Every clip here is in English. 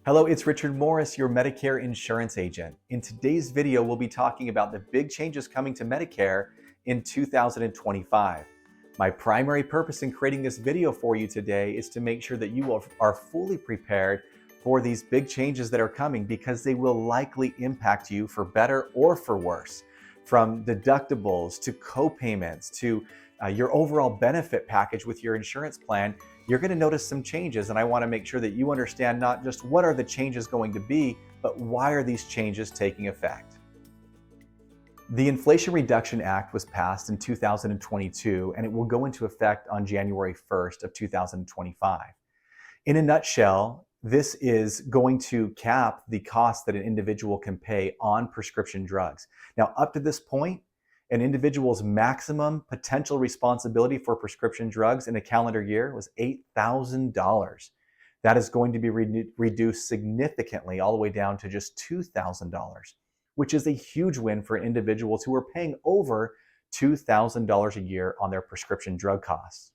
Hello, it's Richard Morris, your Medicare insurance agent. In today's video, we'll be talking about the big changes coming to Medicare in 2025. My primary purpose in creating this video for you today is to make sure that you are fully prepared for these big changes that are coming because they will likely impact you for better or for worse. From deductibles to co-payments to your overall benefit package with your insurance plan, you're going to notice some changes, and I want to make sure that you understand not just what are the changes going to be, but why are these changes taking effect. The Inflation Reduction Act was passed in 2022, and it will go into effect on January 1st of 2025. In a nutshell, this is going to cap the cost that an individual can pay on prescription drugs. Now, up to this point, an individual's maximum potential responsibility for prescription drugs in a calendar year was $8,000. That is going to be reduced significantly all the way down to just $2,000, which is a huge win for individuals who are paying over $2,000 a year on their prescription drug costs.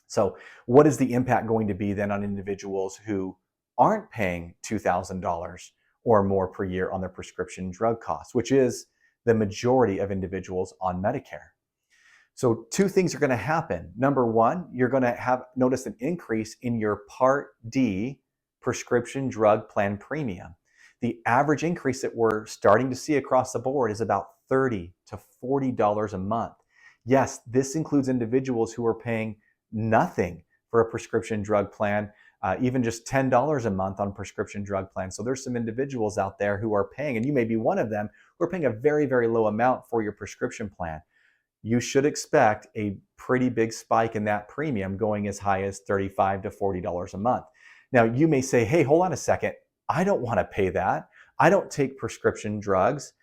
So what is the impact going to be then on individuals who aren't paying $2,000 or more per year on their prescription drug costs, which is the majority of individuals on Medicare? So two things are going to happen. Number one, you're going to notice an increase in your Part D prescription drug plan premium. The average increase that we're starting to see across the board is about $30 to $40 a month. Yes, this includes individuals who are paying nothing for a prescription drug plan, even just $10 a month on prescription drug plans. So there's some individuals out there who are paying, and you may be one of them, who are paying a very, very low amount for your prescription plan. You should expect a pretty big spike in that premium going as high as $35 to $40 a month. Now, you may say, hey, hold on a second. I don't want to pay that. I don't take prescription drugs.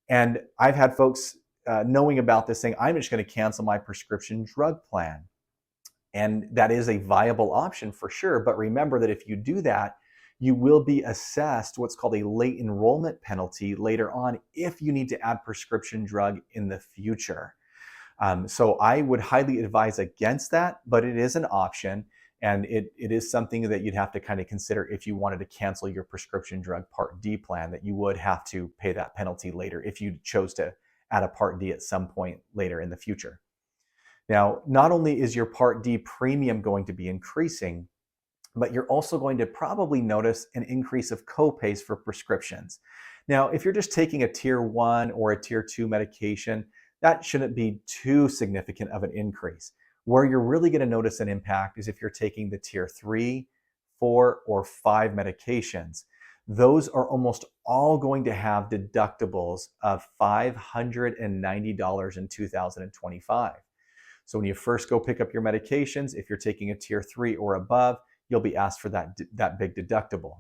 And I've had folks knowing about this saying, I'm just going to cancel my prescription drug plan. And that is a viable option for sure. But remember that if you do that, you will be assessed what's called a late enrollment penalty later on if you need to add prescription drug in the future. So I would highly advise against that, but it is an option. And it is something that you'd have to kind of consider if you wanted to cancel your prescription drug Part D plan, that you would have to pay that penalty later if you chose to add a Part D at some point later in the future. Now, not only is your Part D premium going to be increasing, but you're also going to probably notice an increase of copays for prescriptions. Now, if you're just taking a tier 1 or a tier 2 medication, that shouldn't be too significant of an increase. Where you're really going to notice an impact is if you're taking the tier 3, 4, or 5 medications. Those are almost all going to have deductibles of $590 in 2025. So when you first go pick up your medications, if you're taking a tier 3 or above, you'll be asked for that big deductible.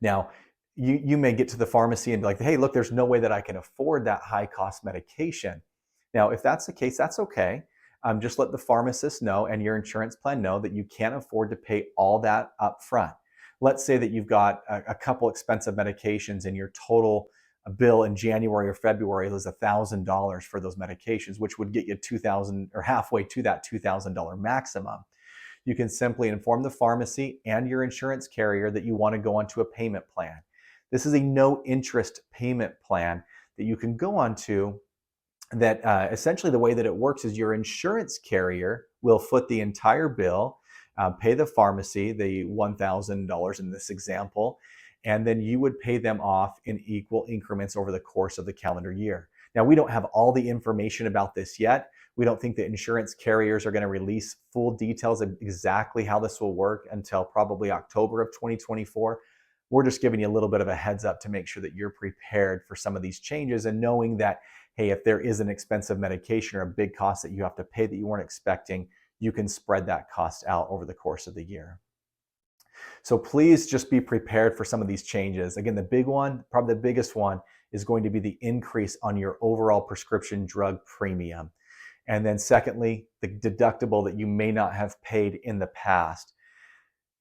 Now, you may get to the pharmacy and be like, hey, look, there's no way that I can afford that high cost medication. Now, if that's the case, that's okay. Just let the pharmacist know and your insurance plan know that you can't afford to pay all that up front. Let's say that you've got a couple expensive medications and your total bill in January or February is $1,000 for those medications, which would get you $2,000 or halfway to that $2,000 maximum. You can simply inform the pharmacy and your insurance carrier that you want to go onto a payment plan. This is a no interest payment plan that you can go onto that essentially the way that it works is your insurance carrier will foot the entire bill, pay the pharmacy the $1,000 in this example, and then you would pay them off in equal increments over the course of the calendar year. Now, we don't have all the information about this yet. We don't think that insurance carriers are going to release full details of exactly how this will work until probably October of 2024. We're just giving you a little bit of a heads up to make sure that you're prepared for some of these changes and knowing that, hey, if there is an expensive medication or a big cost that you have to pay that you weren't expecting, you can spread that cost out over the course of the year. So please just be prepared for some of these changes. Again, the big one, probably the biggest one, is going to be the increase on your overall prescription drug premium. And then secondly, the deductible that you may not have paid in the past.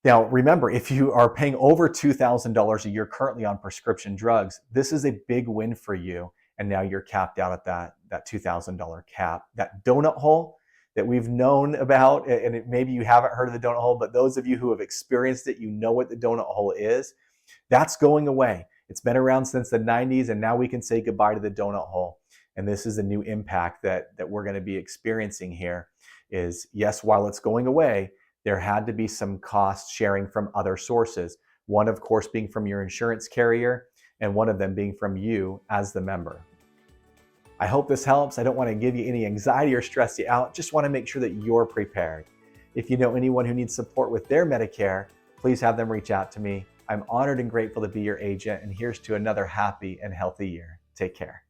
Now, remember, if you are paying over $2,000 a year currently on prescription drugs, this is a big win for you. And now you're capped out at that $2,000 cap. That donut hole that we've known about, and maybe you haven't heard of the donut hole, but those of you who have experienced it, you know what the donut hole is. That's going away. It's been around since the 90s, and now we can say goodbye to the donut hole. And this is a new impact that we're going to be experiencing here is, yes, while it's going away, there had to be some cost sharing from other sources. One, of course, being from your insurance carrier, and one of them being from you as the member. I hope this helps. I don't want to give you any anxiety or stress you out. Just want to make sure that you're prepared. If you know anyone who needs support with their Medicare, please have them reach out to me. I'm honored and grateful to be your agent, and here's to another happy and healthy year. Take care.